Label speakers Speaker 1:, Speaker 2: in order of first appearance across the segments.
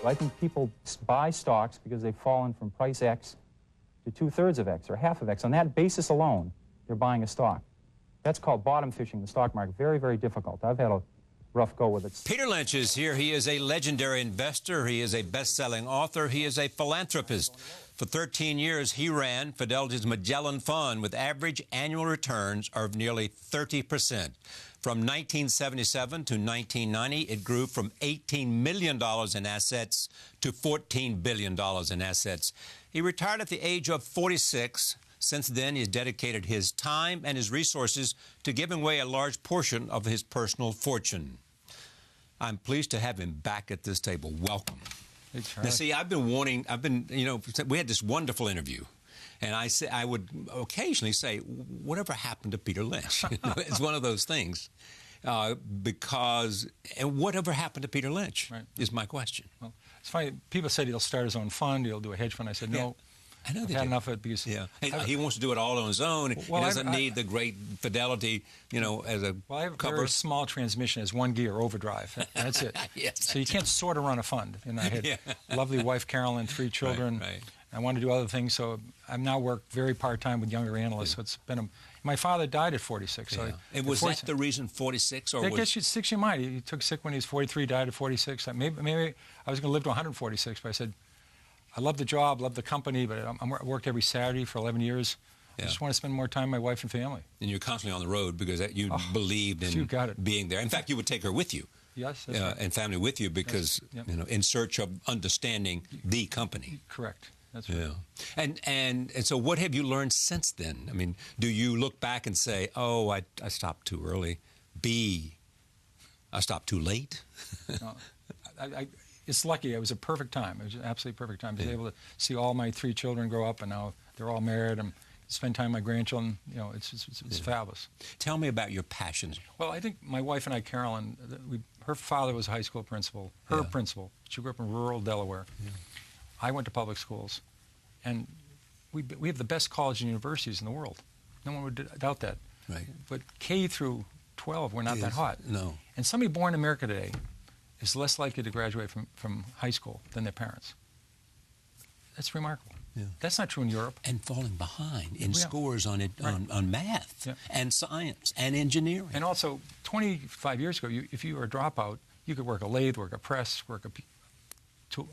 Speaker 1: So I think people buy stocks because they've fallen from price X to 2/3 of X or half of X. On that basis alone, they're buying a stock. That's called bottom fishing the stock market. Very, very difficult. I've had a rough go with it.
Speaker 2: Peter Lynch is here. He is a legendary investor. He is a best-selling author. He is a philanthropist. For 13 years, he ran Fidelity's Magellan Fund with average annual returns of nearly 30%. From 1977 to 1990, it grew from $18 million in assets to $14 billion in assets. He retired at the age of 46. Since then, he's dedicated his time and his resources to giving away a large portion of his personal fortune. I'm pleased to have him back at this table. Welcome. Now, see, we had this wonderful interview, and I would occasionally say, whatever happened to Peter Lynch? It's one of those things. And whatever happened to Peter Lynch is my question.
Speaker 3: Well, it's funny. People said he'll start his own fund, he'll do a hedge fund. I said, no.
Speaker 2: Yeah. I know
Speaker 3: I've had enough of it because
Speaker 2: he wants to do it all on his own. Well, he doesn't need the great Fidelity, as a
Speaker 3: Well, I have a
Speaker 2: cover.
Speaker 3: very small transmission as 1 gear overdrive. That's it.
Speaker 2: Yes,
Speaker 3: so you can't sort of run a fund. And I had a lovely wife, Carolyn, 3 children.
Speaker 2: Right.
Speaker 3: I wanted to do other things, so I now work very part-time with younger analysts. So it's been my father died at 46. So
Speaker 2: and was that the reason 46?
Speaker 3: I guess it's 6 you might. He took sick when he was 43, died at 46. Maybe I was going to live to 146, but I said, I love the job, love the company, but I worked every Saturday for 11 years. I just want to spend more time with my wife and family.
Speaker 2: And you're constantly on the road because you believed in being there. In fact, you would take her with you.
Speaker 3: Yes, that's right.
Speaker 2: And family with you because, in search of understanding the company.
Speaker 3: Correct. That's right.
Speaker 2: Yeah. And so what have you learned since then? I mean, do you look back and say, oh, I stopped too early? B, I stopped too late?
Speaker 3: No, it's lucky. It was a perfect time. It was an absolutely perfect time. I was able to see all my 3 children grow up, and now they're all married, and spend time with my grandchildren. It's fabulous.
Speaker 2: Tell me about your passions.
Speaker 3: Well, I think my wife and I, Carolyn, her father was a high school principal. Her principal. She grew up in rural Delaware. Yeah. I went to public schools, and we have the best colleges and universities in the world. No one would doubt that.
Speaker 2: Right.
Speaker 3: But K through 12, we're not that hot.
Speaker 2: No.
Speaker 3: And somebody born in America today is less likely to graduate from high school than their parents. That's remarkable. Yeah. That's not true in Europe.
Speaker 2: And falling behind in scores on math and science and engineering.
Speaker 3: And also, 25 years ago, if you were a dropout, you could work a lathe, work a press, work a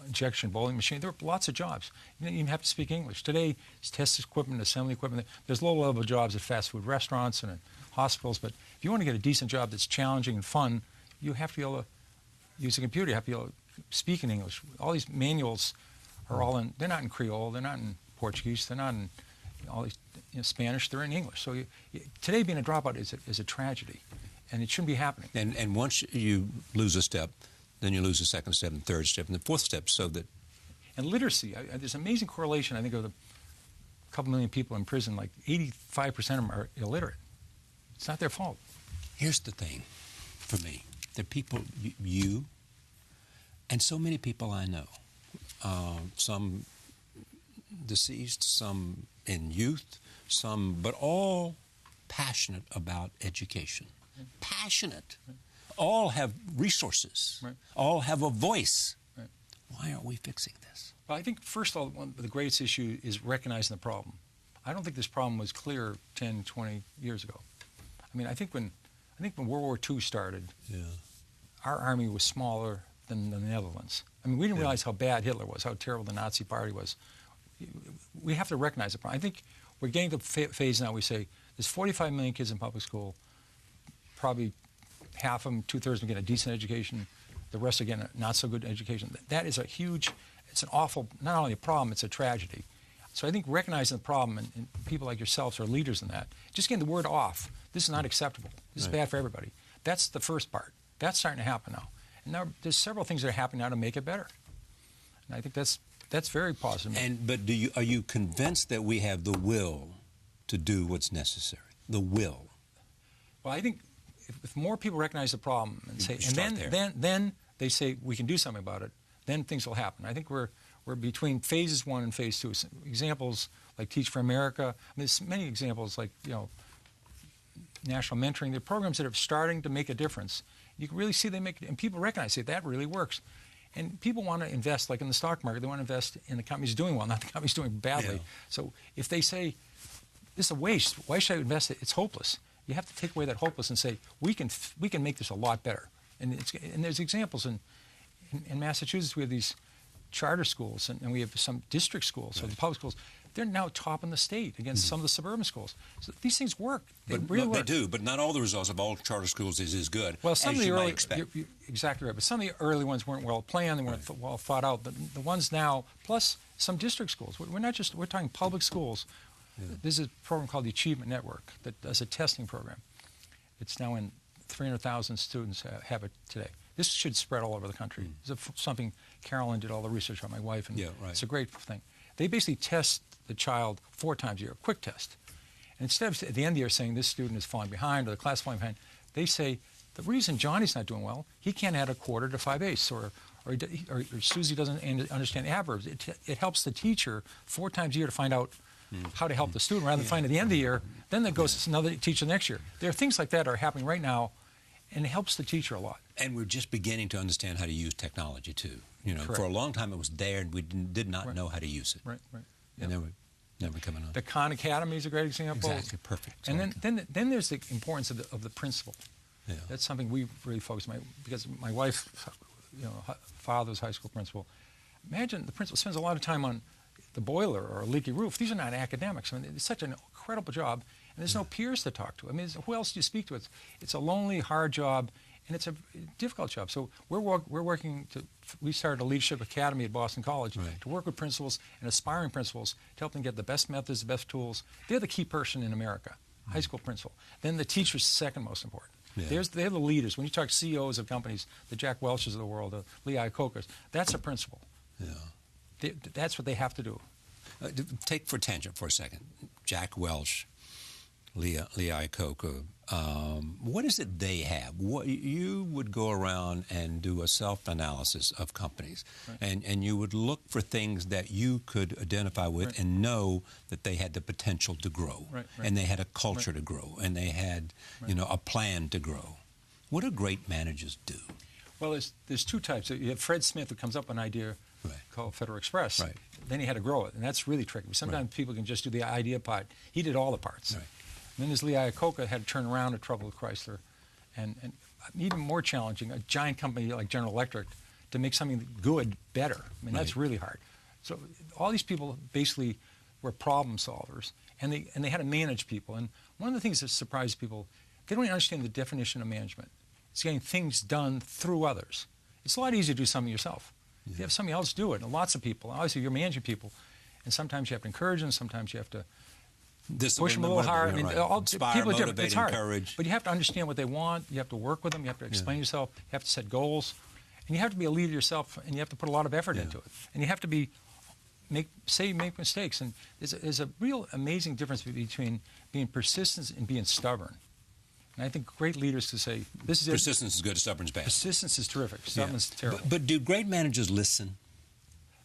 Speaker 3: injection bowling machine. There were lots of jobs. You didn't even have to speak English. Today, it's test equipment, assembly equipment. There's low-level jobs at fast food restaurants and in hospitals. But if you want to get a decent job that's challenging and fun, you have to be able to use a computer. You have to be able to speak in English. All these manuals are all they're not in Creole, they're not in Portuguese, they're not in all these Spanish, they're in English. So today being a dropout is a tragedy, and it shouldn't be happening.
Speaker 2: And once you lose a step, then you lose a second step and third step and the fourth step, so that...
Speaker 3: And literacy, there's an amazing correlation, I think, of a couple million people in prison, like 85% of them are illiterate. It's not their fault.
Speaker 2: Here's the thing for me. There are people, you, and so many people I know, some deceased, some in youth, but all passionate about education. Passionate. All have resources. All have a voice. Why aren't we fixing this?
Speaker 3: Well, I think, first of all, the greatest issue is recognizing the problem. I don't think this problem was clear 10, 20 years ago. I mean, I think when World War II started, our army was smaller than the Netherlands. I mean, we didn't realize how bad Hitler was, how terrible the Nazi Party was. We have to recognize the problem. I think we're getting to the phase now we say there's 45 million kids in public school, probably half of them, 2/3 of them get a decent education, the rest are getting a not so good education. That is it's an awful, not only a problem, it's a tragedy. So I think recognizing the problem, and people like yourselves are leaders in that, just getting the word off, this is not acceptable, this is bad for everybody. That's the first part. That's starting to happen now. And now there's several things that are happening now to make it better. And I think that's very positive.
Speaker 2: But are you convinced that we have the will to do what's necessary? The will?
Speaker 3: Well, I think if more people recognize the problem and say, then they say we can do something about it, then things will happen. I think we're between phases 1 and phase 2. Examples like Teach for America. I mean, there's many examples like national mentoring. There are programs that are starting to make a difference. You can really see they make it, and people recognize it. That really works. And people want to invest, like in the stock market, they want to invest in the companies doing well, not the companies doing badly.
Speaker 2: Yeah.
Speaker 3: So if they say, this is a waste, why should I invest it? It's hopeless. You have to take away that hopeless and say, we can make this a lot better. And there's examples in Massachusetts. We have these charter schools, and we have some district schools, so the public schools. They're now top in the state against some of the suburban schools. So these things work. They really work.
Speaker 2: They do, but not all the results of all charter schools is as good
Speaker 3: well, some
Speaker 2: as
Speaker 3: of the
Speaker 2: you
Speaker 3: early,
Speaker 2: might expect.
Speaker 3: You're exactly right. But some of the early ones weren't well planned. They weren't well thought out. The ones now, plus some district schools. We're talking public schools. Yeah. There's a program called the Achievement Network that does a testing program. It's now in 300,000 students have it today. This should spread all over the country. It's something Carolyn did all the research on, my wife, and it's a great thing. They basically test the child 4 times a year, a quick test. And instead of at the end of the year saying this student is falling behind or the class is falling behind, they say the reason Johnny's not doing well, he can't add a quarter to 5/8, or Susie doesn't understand adverbs. It helps the teacher 4 times a year to find out how to help the student rather than find at the end of the year. Then that goes to another teacher next year. There are things like that are happening right now, and it helps the teacher a lot.
Speaker 2: And we're just beginning to understand how to use technology too. You know,
Speaker 3: Correct.
Speaker 2: for a long time it was there, and we did not know how to use it.
Speaker 3: Right.
Speaker 2: And never coming on.
Speaker 3: The Khan Academy is a great example.
Speaker 2: Exactly, perfect.
Speaker 3: And then there's the importance of the principal.
Speaker 2: Yeah.
Speaker 3: That's something we really focus on. Because my wife, father's high school principal. Imagine the principal spends a lot of time on the boiler or a leaky roof. These are not academics. I mean, it's such an incredible job, and there's no peers to talk to. I mean, who else do you speak to? It's a lonely, hard job, and it's a difficult job. So we're working to. We started a leadership academy at Boston College to work with principals and aspiring principals to help them get the best methods, the best tools. They're the key person in America, high school principal. Then the teacher's second most important. Yeah. They're the leaders. When you talk CEOs of companies, the Jack Welches of the world, the Lee Iacocca's, that's a principal. Yeah. That's what they have to do.
Speaker 2: Take for tangent for a second. Jack Welch, Lee Iacocca. What is it they have? What you would go around and do a self-analysis of companies, and you would look for things that you could identify with and know that they had the potential to grow, and they had a culture to grow, and they had a plan to grow. What do great managers do?
Speaker 3: Well, there's 2 types. You have Fred Smith, who comes up with an idea called Federal Express. Then he had to grow it, and that's really tricky. Sometimes people can just do the idea part. He did all the parts. And then there's Lee Iacocca had to turn around at trouble with Chrysler, and even more challenging, a giant company like General Electric, to make something good better. I mean, that's really hard. So all these people basically were problem solvers, and they had to manage people. And one of the things that surprises people, they don't even understand the definition of management. It's getting things done through others. It's a lot easier to do something yourself. If you have somebody else do it, and lots of people, obviously you're managing people, and sometimes you have to encourage them, sometimes you have to push them a little hard. I mean,
Speaker 2: Inspire,
Speaker 3: people
Speaker 2: motivate,
Speaker 3: it's hard.
Speaker 2: encourage.
Speaker 3: But you have to understand what they want. You have to work with them. You have to explain yourself. You have to set goals. And you have to be a leader yourself, and you have to put a lot of effort into it. And you have to make mistakes. And there's a real amazing difference between being persistent and being stubborn. And I think great leaders to say, this is it.
Speaker 2: Persistence is good, stubborn is bad.
Speaker 3: Persistence is terrific. Stubbornness is terrible.
Speaker 2: But do great managers listen?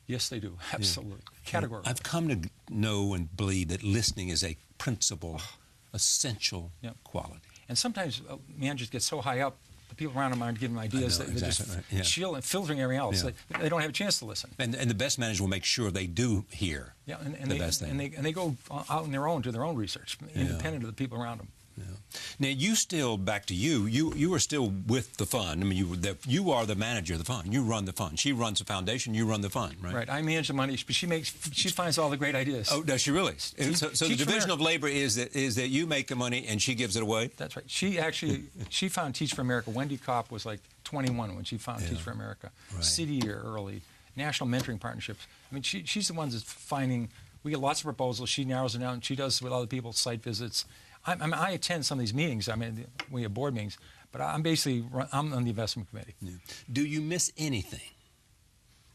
Speaker 3: Yes, they do. Absolutely. Categorically.
Speaker 2: I've come to know and believe that listening is a principal, essential quality.
Speaker 3: And sometimes managers get so high up, the people around them aren't giving them ideas. They're just shielding, filtering everything else. They don't have a chance to listen.
Speaker 2: And the best manager will make sure they do hear the best thing.
Speaker 3: And they go out on their own, do their own research, independent of the people around them.
Speaker 2: Now, you still, back to you are still with the fund. I mean, you are the manager of the fund. You run the fund. She runs the foundation. You run the fund, right?
Speaker 3: Right. I manage the money, but she finds all the great ideas.
Speaker 2: Oh, does she really? So the division of labor is that you make the money and she gives it away?
Speaker 3: That's right. She found Teach for America. Wendy Kopp was like 21 when she found Teach for America. City Year early, National Mentoring Partnerships. I mean, she's the one that's finding. We get lots of proposals. She narrows it down. She does with other people site visits. I attend some of these meetings. I mean, we have board meetings, but I'm on the investment committee.
Speaker 2: Yeah. Do you miss anything?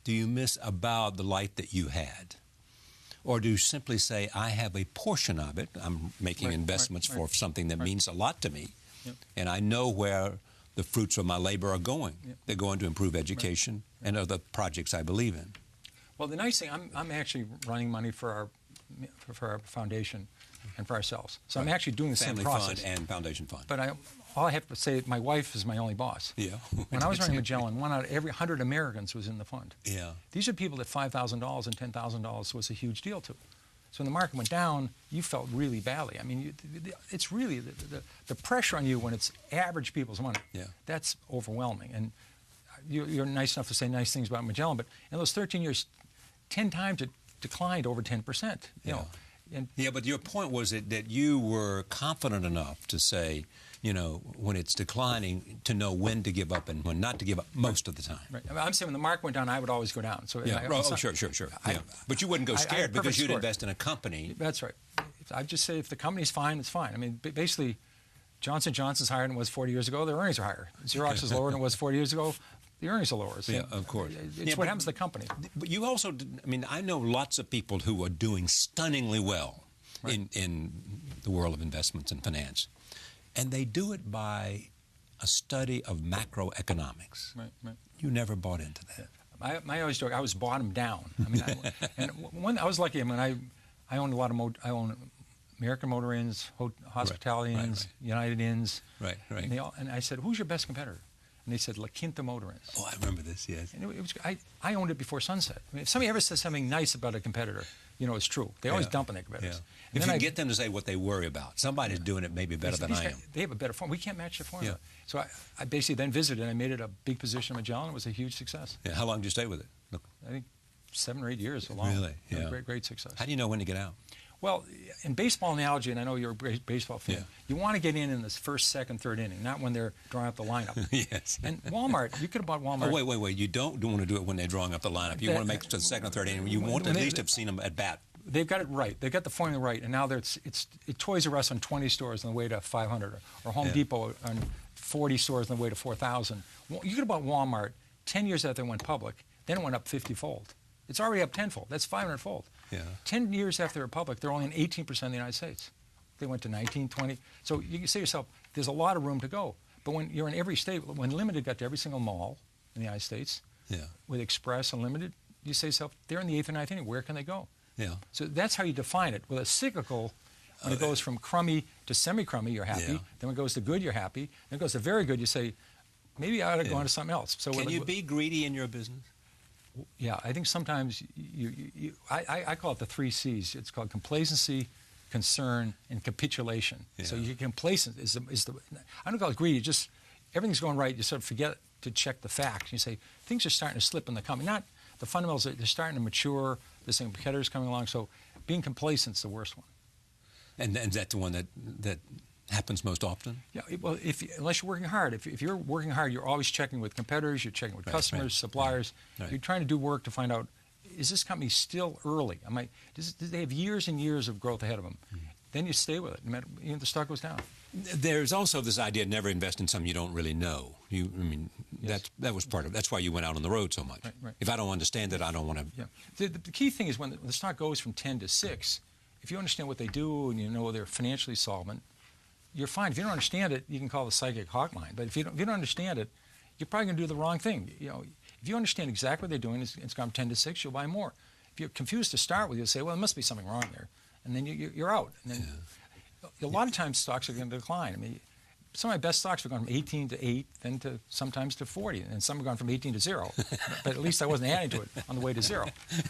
Speaker 2: Do you miss about the life that you had? Or do you simply say, I have a portion of it, I'm making investments for something that means a lot to me, and I know where the fruits of my labor are going. They're going to improve education and other projects I believe in.
Speaker 3: Well, the nice thing, I'm actually running money for our foundation and for ourselves. So I'm actually doing the same process.
Speaker 2: Family fund and foundation fund.
Speaker 3: But all I have to say, my wife is my only boss.
Speaker 2: Yeah.
Speaker 3: When I was running Magellan, 1 out of every 100 Americans was in the fund.
Speaker 2: Yeah.
Speaker 3: These are people that $5,000 and $10,000 was a huge deal to. So when the market went down, you felt really badly. I mean, it's really the pressure on you when it's average people's money.
Speaker 2: Yeah.
Speaker 3: That's overwhelming. And you're nice enough to say nice things about Magellan, but in those 13 years, 10 times it declined over 10%. You know. And
Speaker 2: yeah, but your point was that you were confident enough to say, you know, when it's declining, to know when to give up and when not to give up most of the time.
Speaker 3: Right. I mean, I'm saying when the market went down, I would always go down. So
Speaker 2: yeah. Sure. Yeah. But you wouldn't go scared because you'd invest in a company.
Speaker 3: That's right. I'd just say if the company's fine, it's fine. I mean, basically, Johnson & Johnson's higher than it was 40 years ago. Their earnings are higher. Xerox is lower than it was 40 years ago. The earnings are lower. So
Speaker 2: yeah, of course.
Speaker 3: It's what happens to the company.
Speaker 2: But you also, I mean, I know lots of people who are doing stunningly well in the world of investments and finance. And they do it by a study of macroeconomics. Right. You never bought into that.
Speaker 3: I always joke, I was bottom down. I mean, I was lucky. I mean, I owned a lot of I own American Motor Inns, Hospitality Inns, United Inns.
Speaker 2: Right.
Speaker 3: And I said, who's your best competitor? And they said, La Quinta Motor Inns.
Speaker 2: Oh, I remember this, yes.
Speaker 3: And it was, I owned it before sunset. I mean, if somebody ever says something nice about a competitor, you know it's true. They always dump on their competitors.
Speaker 2: Yeah. If you get them to say what they worry about, somebody's doing it maybe better than I am.
Speaker 3: They have a better formula. We can't match the formula.
Speaker 2: Yeah.
Speaker 3: So I basically then visited, and I made it a big position in Magellan. It was a huge success.
Speaker 2: Yeah. How long did you stay with it? Look.
Speaker 3: I think 7 or 8 years along.
Speaker 2: Really? Yeah.
Speaker 3: Great success.
Speaker 2: How do you know when to get out?
Speaker 3: Well, in baseball analogy, and I know you're a great baseball fan, you want to get in this first, second, third inning, not when they're drawing up the lineup.
Speaker 2: Yes.
Speaker 3: And Walmart, you could have bought Walmart.
Speaker 2: Oh, wait. You don't want to do it when they're drawing up the lineup. You want to make it to the second or third inning. You want to at least have seen them at bat.
Speaker 3: They've got it right. They've got the formula right. And now it's Toys R Us on 20 stores on the way to 500, or Home Depot on 40 stores on the way to 4,000. You could have bought Walmart 10 years after they went public. Then it went up 50-fold. It's already up 10-fold. That's 500-fold. Yeah. 10 years after they're public, they're only in 18% of the United States. They went to 19, 20. So you can say to yourself, there's a lot of room to go. But when you're in every state, when Limited got to every single mall in the United States, with Express and Limited, you say to yourself, they're in the 8th or 9th inning. Where can they go? Yeah. So that's how you define it. With a cyclical, when it goes from crummy to semi-crummy, you're happy. Then when it goes to good, you're happy. Then it goes to very good, you say, maybe I ought to go on to something else. So
Speaker 2: can you be greedy in your business?
Speaker 3: Yeah, I think sometimes I call it the 3 C's. It's called complacency, concern, and capitulation. Yeah. So you're complacent is the I don't call it greedy. Just everything's going right. You sort of forget to check the facts. You say things are starting to slip in the company. Not the fundamentals. They're starting to mature. There's some competitors coming along. So being complacent is the worst one.
Speaker 2: And that's the one that happens most often?
Speaker 3: Yeah, well, unless you're working hard. If you're working hard, you're always checking with competitors, you're checking with customers, suppliers. You're trying to do work to find out, is this company still early? Do they have years and years of growth ahead of them? Then you stay with it, no matter, even if the stock goes down.
Speaker 2: There's also this idea, never invest in something you don't really know. That was part of it. That's why you went out on the road so much. Right. If I don't understand it, I don't want to...
Speaker 3: Yeah. The key thing is when the stock goes from 10 to 6, if you understand what they do and you know they're financially solvent, you're fine. If you don't understand it, you can call the psychic hotline. But if you don't understand it, you're probably going to do the wrong thing. You know, if you understand exactly what they're doing, it's gone 10 to 6, you'll buy more. If you're confused to start with, you'll say, well, there must be something wrong there. And then you're out. And then a lot of times stocks are going to decline. I mean, some of my best stocks have gone from 18 to 8, then to sometimes to 40, and some have gone from 18 to 0. But at least I wasn't adding to it on the way to 0.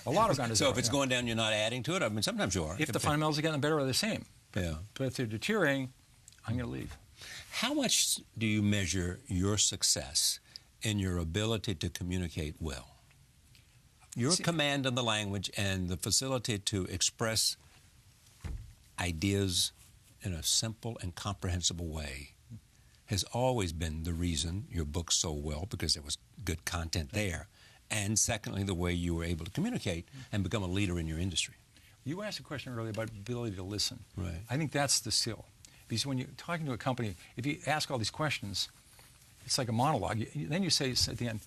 Speaker 3: A lot have gone to 0.
Speaker 2: So if it's going down, you're not adding to it? I mean, sometimes you are.
Speaker 3: If the fundamentals are getting better or the same. Yeah. But if they're deteriorating, I'm going to leave.
Speaker 2: How much do you measure your success in your ability to communicate well? Your command of the language and the facility to express ideas in a simple and comprehensible way has always been the reason your book sold well, because there was good content there. And secondly, the way you were able to communicate and become a leader in your industry.
Speaker 3: You asked a question earlier about ability to listen.
Speaker 2: Right.
Speaker 3: I think that's the skill. Because when you're talking to a company, if you ask all these questions, it's like a monologue. Then you say at the end,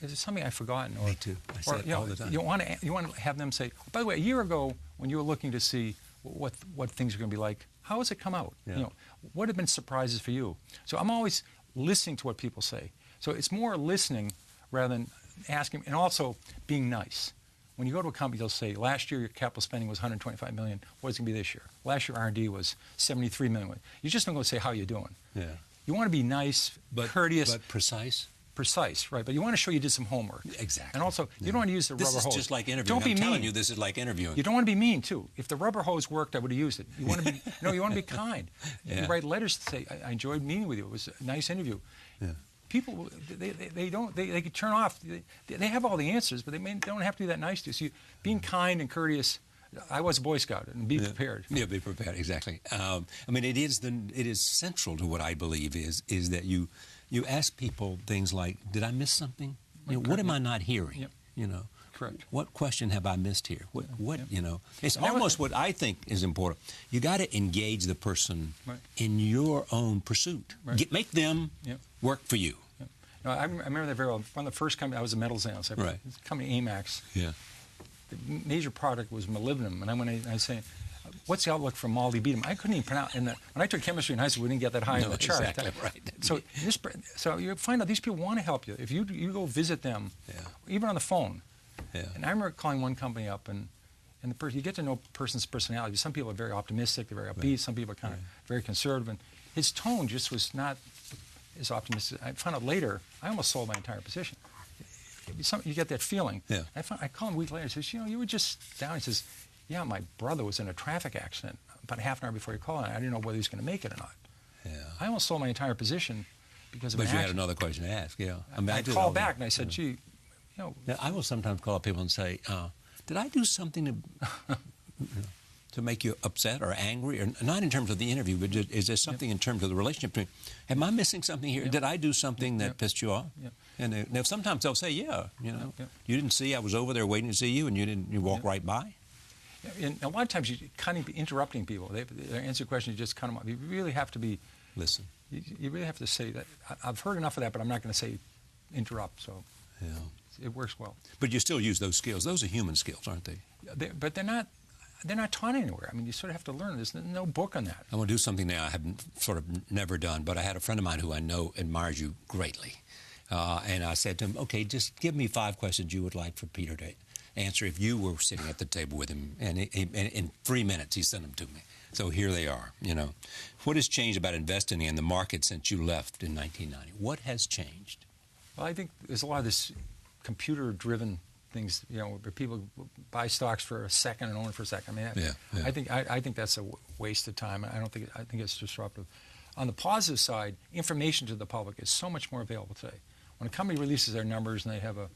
Speaker 3: is it something I've forgotten? Or,
Speaker 2: me too. I say it all the time.
Speaker 3: You want to have them say, by the way, a year ago when you were looking to see what things are going to be like, how has it come out? Yeah. You know, what have been surprises for you? So I'm always listening to what people say. So it's more listening rather than asking, and also being nice. When you go to a company, they'll say, last year your capital spending was $125 million. What's it going to be this year? Last year R&D was $73 million. You just don't go say, how you doing?
Speaker 2: Yeah.
Speaker 3: You want to be nice, courteous,
Speaker 2: but precise.
Speaker 3: Precise, right? But you want to show you did some homework.
Speaker 2: Exactly.
Speaker 3: And also, you don't want to use the rubber hose.
Speaker 2: This is just like interviewing.
Speaker 3: Don't be
Speaker 2: I'm telling
Speaker 3: mean.
Speaker 2: you, this is like interviewing.
Speaker 3: You don't want to be mean too. If the rubber hose worked, I would have used it. You want to be you want to be kind. You write letters to say, I enjoyed meeting with you. It was a nice interview. Yeah. People, they could turn off. They have all the answers, but they don't have to be that nice to you. So being kind and courteous. I was a Boy Scout, and be prepared.
Speaker 2: Yeah, be prepared. Exactly. I mean, it is central to what I believe is that you ask people things like, did I miss something? You know, what am I not hearing?
Speaker 3: Yep.
Speaker 2: You know,
Speaker 3: correct.
Speaker 2: What question have I missed here? What you know? It's almost what I think is important. You got to engage the person in your own pursuit.
Speaker 3: Right.
Speaker 2: Make them work for you.
Speaker 3: Yep. No, I remember that very well. From the first company, I was a metals analyst.
Speaker 2: Right.
Speaker 3: This company AMAX.
Speaker 2: Yeah.
Speaker 3: The major product was molybdenum, and I was saying, what's the outlook for molybdenum? I couldn't even pronounce. And when I took chemistry in high school, we didn't get that high on the chart.
Speaker 2: Exactly right.
Speaker 3: So you find out these people want to help you. If you go visit them, even on the phone. Yeah. And I remember calling one company up, and you get to know a person's personality. Some people are very optimistic, they're very upbeat. Some people are kind of very conservative, and his tone just was not as optimistic. I found out later, I almost sold my entire position. You get that feeling. Yeah. I called him a week later. He says, you were just down. He says, yeah, my brother was in a traffic accident about half an hour before you called. I didn't know whether he was going to make it or not. Yeah. I almost sold my entire position because of an accident.
Speaker 2: But you had another question to ask, yeah.
Speaker 3: I called back and I said, gee,
Speaker 2: Now, I will sometimes call people and say, did I do something to make you upset or angry? Or not in terms of the interview, but is there something in terms of the relationship between, am I missing something here? Did I do something that pissed you off? And now sometimes they'll say, you didn't see, I was over there waiting to see you, and you walk right by.
Speaker 3: And a lot of times you're kind of interrupting people. They answer a question, you just cut them off. You really have to be...
Speaker 2: Listen.
Speaker 3: You really have to say that. I've heard enough of that, but I'm not going to say interrupt, so it works well.
Speaker 2: But you still use those skills. Those are human skills, aren't they?
Speaker 3: But they're not taught anywhere. I mean, you sort of have to learn. There's no book on that.
Speaker 2: I want to do something now I haven't sort of never done, but I had a friend of mine who I know admires you greatly. And I said to him, okay, just give me 5 questions you would like for Peter to answer if you were sitting at the table with him. And in 3 minutes, he sent them to me. So here they are, What has changed about investing in the market since you left in 1990? What has changed?
Speaker 3: Well, I think there's a lot of this computer-driven things, where people buy stocks for a second and own it for a second. I mean, I think that's a waste of time. I think it's disruptive. On the positive side, information to the public is so much more available today. When a company releases their numbers and they have a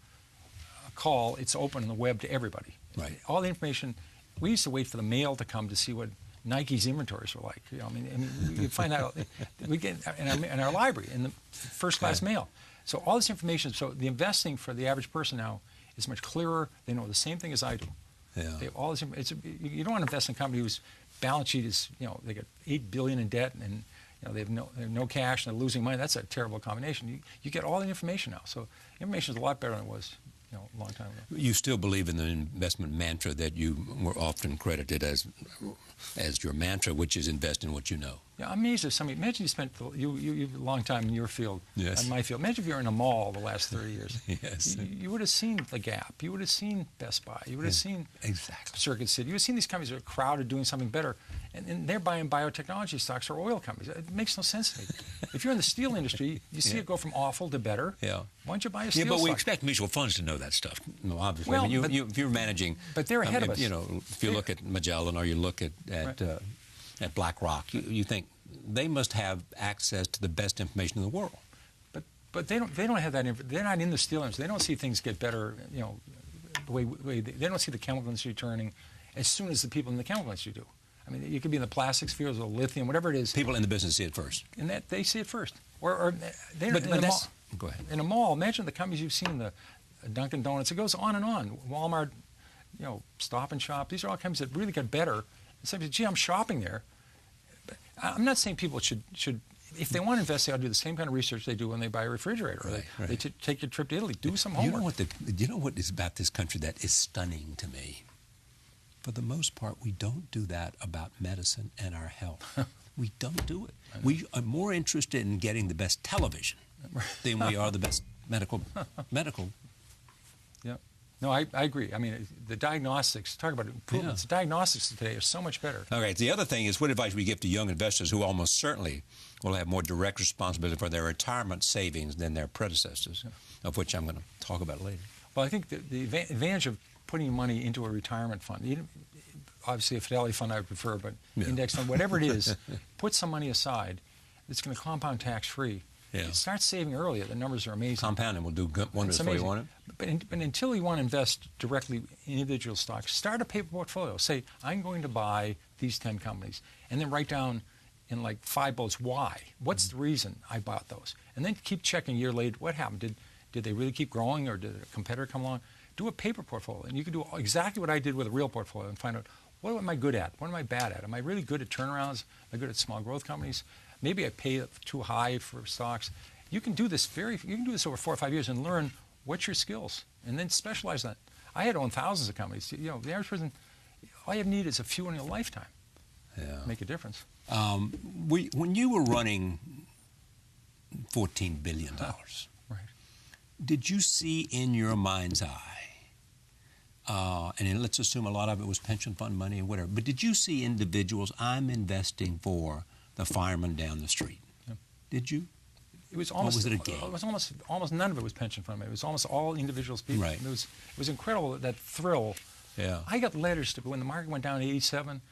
Speaker 3: call, it's open on the web to everybody.
Speaker 2: Right.
Speaker 3: All the information. We used to wait for the mail to come to see what Nike's inventories were like. I mean, you find out we get in our library in the first-class mail. So all this information. So the investing for the average person now is much clearer. They know the same thing as I do. Yeah. They have all this. You don't want to invest in a company whose balance sheet is they got $8 billion in debt and they have no cash and they're losing money. That's a terrible combination. You get all the information now. So information is a lot better than it was a long time ago. You
Speaker 2: still believe in the investment mantra that you were often credited as your mantra, which is invest in what you know.
Speaker 3: Yeah, I'm amazed if somebody. Imagine you spent you a long time in your field, in my field. Imagine if you were in a mall the last 30 years.
Speaker 2: Yes.
Speaker 3: You would have seen the Gap. You would have seen Best Buy. You would have seen Circuit City. You would have seen these companies that are crowded doing something better, and they're buying biotechnology stocks or oil companies. It makes no sense to me. If you're in the steel industry, you see it go from awful to better. Yeah. Why don't you buy a steel stock?
Speaker 2: But we expect mutual funds to know that stuff. No, obviously.
Speaker 3: Well,
Speaker 2: if you're managing,
Speaker 3: but they're ahead of us.
Speaker 2: If you look at Magellan or you look at BlackRock, you think they must have access to the best information in the world.
Speaker 3: But they don't have that. They're not in the steel industry. They don't see things get better. The way they don't see the chemical industry turning as soon as the people in the chemical industry do. I mean, you could be in the plastics fields or lithium, whatever it is.
Speaker 2: People in the business see it first.
Speaker 3: And that they see it first. Or they don't.
Speaker 2: Go ahead.
Speaker 3: In a mall, imagine the companies you've seen, the Dunkin' Donuts. It goes on and on. Walmart, Stop and Shop. These are all companies that really got better. And somebody says, gee, I'm shopping there. But I'm not saying people should, if they want to invest, they ought to do the same kind of research they do when they buy a refrigerator. Right. They take a trip to Italy. Do some homework.
Speaker 2: You know what is about this country that is stunning to me? For the most part, we don't do that about medicine and our health. We don't do it. We are more interested in getting the best television than we are the best medical.
Speaker 3: Yep. No, I agree. I mean, the diagnostics, talk about improvements. The diagnostics today are so much better.
Speaker 2: Okay, the other thing is, what advice we give to young investors who almost certainly will have more direct responsibility for their retirement savings than their predecessors, of which I'm going to talk about later.
Speaker 3: Well, I think the advantage of putting money into a retirement fund, obviously a Fidelity fund I would prefer, but index fund, whatever it is, put some money aside. It's going to compound tax-free.
Speaker 2: Yeah.
Speaker 3: Start saving earlier. The numbers are amazing.
Speaker 2: Compounding will do wonders for you, won't it?
Speaker 3: But until you want to invest directly in individual stocks, start a paper portfolio. Say, I'm going to buy these 10 companies. And then write down in like 5 bullets why. What's the reason I bought those? And then keep checking a year later, what happened? Did they really keep growing, or did a competitor come along? Do a paper portfolio. And you can do exactly what I did with a real portfolio and find out, what am I good at? What am I bad at? Am I really good at turnarounds? Am I good at small growth companies? Maybe I pay too high for stocks. You can do this over 4 or 5 years and learn what's your skills, and then specialize in that. I had owned thousands of companies. You know, the average person, all you need is a few in a lifetime.
Speaker 2: Yeah.
Speaker 3: Make a difference.
Speaker 2: When you were running $14 billion,
Speaker 3: right,
Speaker 2: did you see in your mind's eye, and let's assume a lot of it was pension fund money and whatever, but did you see individuals, I'm investing for the fireman down the street?
Speaker 3: Yeah.
Speaker 2: Did you?
Speaker 3: It was almost.
Speaker 2: Or was it a game?
Speaker 3: It was almost none of it was pension fund money. It was almost all individuals. People.
Speaker 2: Right.
Speaker 3: It was incredible, that thrill.
Speaker 2: Yeah.
Speaker 3: I got letters when the market went down to 87.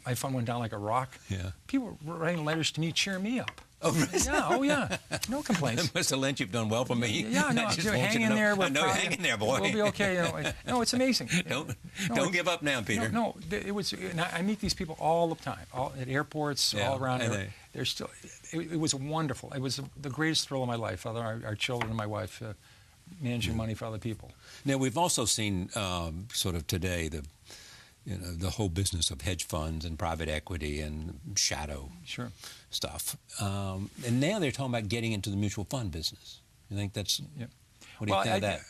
Speaker 3: My fund went down like a rock.
Speaker 2: Yeah.
Speaker 3: People were writing letters to me, cheering me up.
Speaker 2: Oh, really?
Speaker 3: Yeah. Oh, yeah. No complaints.
Speaker 2: Mr. Lynch, you've done well for me.
Speaker 3: Yeah, no, hang in there.
Speaker 2: I know, hang in there, boy.
Speaker 3: We'll be okay. You know. No, it's amazing.
Speaker 2: Don't give up now, Peter.
Speaker 3: No, it was. And I meet these people all the time, at airports, all around. They're still. It was wonderful. It was the greatest thrill of my life. Our children and my wife managing money for other people.
Speaker 2: Now we've also seen sort of today the whole business of hedge funds and private equity and shadow stuff. And now they're talking about getting into the mutual fund business. You think that's...
Speaker 3: Yeah.
Speaker 2: What do you think of that?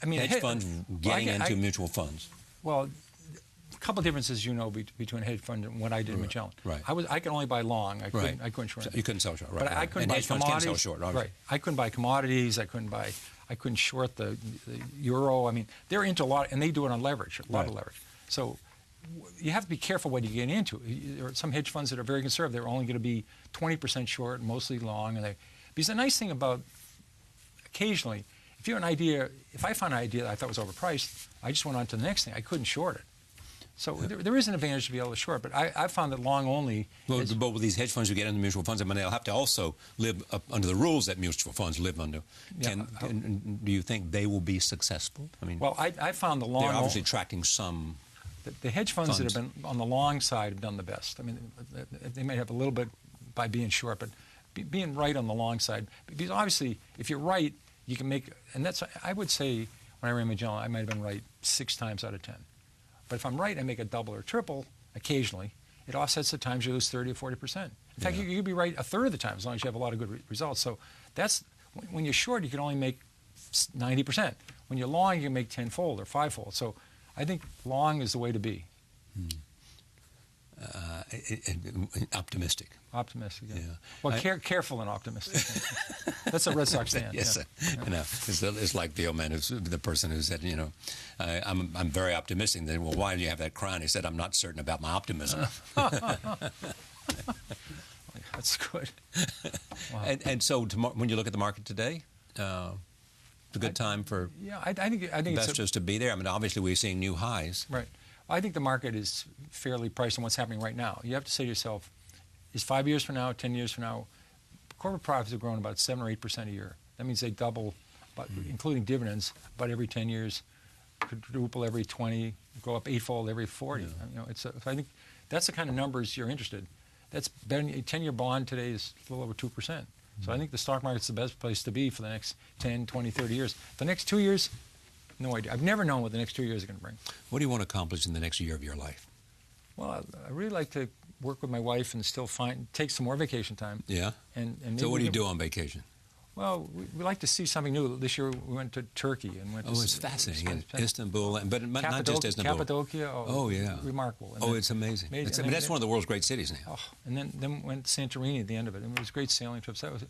Speaker 3: I mean,
Speaker 2: hedge funds getting into mutual funds.
Speaker 3: Well, a couple of differences, between a hedge fund and what I did in Magellan.
Speaker 2: Right.
Speaker 3: I could only buy long. I couldn't short.
Speaker 2: So you couldn't sell short, right?
Speaker 3: But I couldn't buy commodities.
Speaker 2: Hedge funds can sell short, obviously.
Speaker 3: Right. I couldn't buy commodities. I couldn't short the euro. I mean, they're into a lot, and they do it on leverage, a lot of leverage. So you have to be careful what you get into. There are some hedge funds that are very conservative. They're only going to be 20% short, mostly long. Because the nice thing about occasionally, if I found an idea that I thought was overpriced, I just went on to the next thing. I couldn't short it. So there is an advantage to be able to short, but I found that long only.
Speaker 2: Well, but with these hedge funds who get into mutual funds, I mean, they'll have to also live up under the rules that mutual funds live under. Do you think they will be successful? I mean,
Speaker 3: well, I found the long.
Speaker 2: They're obviously attracting some.
Speaker 3: The hedge funds that have been on the long side have done the best. I mean, they may have a little bit by being short, but being right on the long side. Because obviously, if you're right, you can make. And that's, I would say, when I ran Magellan, I might have been right 6 times out of 10. But if I'm right, I make a double or triple occasionally. It offsets the times you lose 30 or 40%. In fact, you could be right a third of the time as long as you have a lot of good results. So that's when you're short, you can only make 90%. When you're long, you can make 10-fold or 5-fold. So I think long is the way to be.
Speaker 2: Optimistic.
Speaker 3: Optimistic, yeah. Well, careful and optimistic. That's a Red Sox fan.
Speaker 2: Yes, it's like the old man, the person who said, I'm very optimistic. Then, well, why do you have that crown? He said, I'm not certain about my optimism.
Speaker 3: That's good. Wow.
Speaker 2: And so when you look at the market today, it's a good time for
Speaker 3: I think
Speaker 2: investors to be there. I mean, obviously we're seeing new highs.
Speaker 3: Right. I think the market is fairly priced on what's happening right now. You have to say to yourself, is 5 years from now, 10 years from now, corporate profits have grown about 7 or 8% a year. That means they double, including dividends, about every 10 years, quadruple every 20, go up 8-fold every 40.
Speaker 2: Yeah.
Speaker 3: I think that's the kind of numbers you're interested. That's better. A 10-year bond today is a little over 2%. So I think the stock market's the best place to be for the next 10, 20, 30 years. The next 2 years, no idea. I've never known what the next 2 years are going to bring.
Speaker 2: What do you want to accomplish in the next year of your life?
Speaker 3: Well, I really like to work with my wife and still take some more vacation time.
Speaker 2: Yeah?
Speaker 3: And
Speaker 2: So what do you do on vacation?
Speaker 3: Well, we like to see something new. This year we went to Turkey and went.
Speaker 2: It's fascinating. Istanbul, but not just Istanbul.
Speaker 3: Cappadocia. Remarkable. And
Speaker 2: it's amazing. That's one of the world's great cities now.
Speaker 3: And then went to Santorini at the end of it. And it was great sailing trips. That was,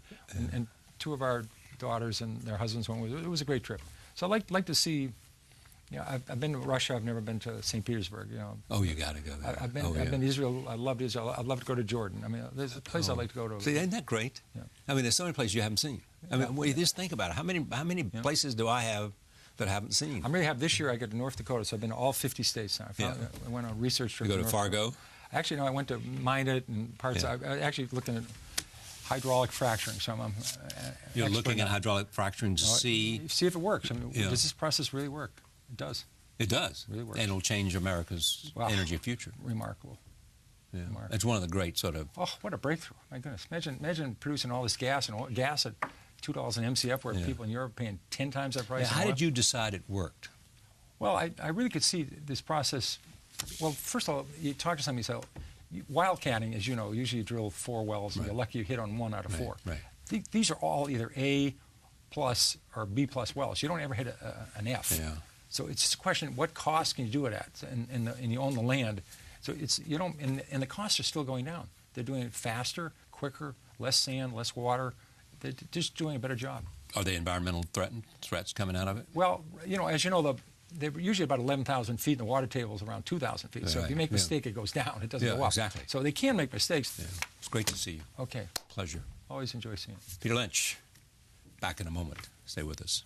Speaker 3: and 2 of our daughters and their husbands went with it. It was a great trip. So I like to see Yeah, I've been to Russia. I've never been to St. Petersburg. You know.
Speaker 2: Oh, you got to go there.
Speaker 3: I've been to Israel. I loved Israel. I'd love to go to Jordan. I mean, there's a place I'd like to go to.
Speaker 2: See, isn't that great?
Speaker 3: Yeah.
Speaker 2: I mean, there's so many places you haven't seen. I mean, well, you just think about it. How many places do I have that I haven't seen?
Speaker 3: I'm really happy. This year I get to North Dakota, so I've been to all 50 states now. I went on a research trip.
Speaker 2: You go to
Speaker 3: North
Speaker 2: Fargo?
Speaker 3: Dakota. Actually, no, I went to Minot and parts.
Speaker 2: Yeah.
Speaker 3: I actually looked at hydraulic fracturing. So I'm
Speaker 2: You're looking at hydraulic fracturing to see
Speaker 3: if it works. I mean, does this process really work? It does.
Speaker 2: It does.
Speaker 3: It really works.
Speaker 2: And it'll change America's energy future.
Speaker 3: Remarkable.
Speaker 2: Yeah.
Speaker 3: Remarkable.
Speaker 2: It's one of the great sort of...
Speaker 3: Oh, what a breakthrough. My goodness. Imagine producing all this gas and gas at $2 an MCF where people in Europe are paying 10 times that price.
Speaker 2: How did you decide it worked?
Speaker 3: Well, I really could see this process. Well, first of all, you talk to somebody, so wildcatting, as you know, usually you drill 4 wells and you're lucky you hit on 1 out of 4.
Speaker 2: Right.
Speaker 3: These are all either A+ or B+ wells. You don't ever hit an F.
Speaker 2: Yeah.
Speaker 3: So it's just a question: what cost can you do it at? And you own the land, so it's and the costs are still going down. They're doing it faster, quicker, less sand, less water. They're just doing a better job.
Speaker 2: Are there environmental threats coming out of it?
Speaker 3: Well, as you know, they're usually about 11,000 feet, and the water table is around 2,000 feet. So if you make a mistake, it goes down. It doesn't go up.
Speaker 2: Exactly.
Speaker 3: So they can make mistakes.
Speaker 2: Yeah. It's great to see you.
Speaker 3: Okay.
Speaker 2: Pleasure.
Speaker 3: Always enjoy seeing you.
Speaker 2: Peter Lynch, back in a moment. Stay with us.